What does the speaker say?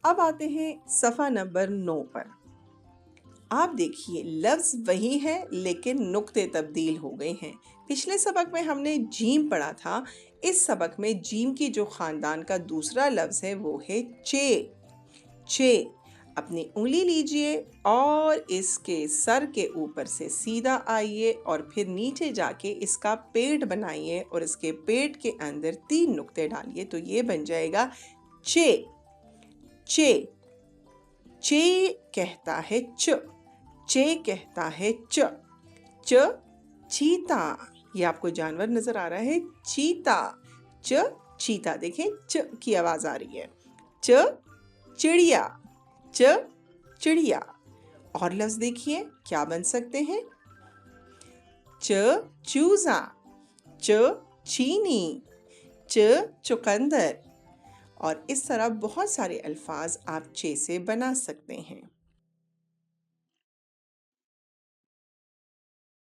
अब आते हैं सफ़ा नंबर 9 पर। आप देखिए लफ्ज़ वही है लेकिन नुक्ते तब्दील हो गए हैं। पिछले सबक में हमने जीम पढ़ा था। इस सबक में जीम की जो ख़ानदान का दूसरा लफ्ज़ है वो है चे। चे। अपनी उंगली लीजिए और इसके सर के ऊपर से सीधा आइए और फिर नीचे जाके इसका पेट बनाइए और इसके पेट के अंदर 3 नुक्ते डालिए तो ये बन जाएगा चे। चे। चे कहता है च। चे कहता है च। च चीता। ये आपको जानवर नजर आ रहा है, चीता। च चीता। देखें च की आवाज आ रही है। च चिड़िया। च चिड़िया। और लफ्ज देखिए क्या बन सकते हैं। च चूजा। च चीनी। च चुकंदर। और इस तरह बहुत सारे अल्फाज आप चे से बना सकते हैं।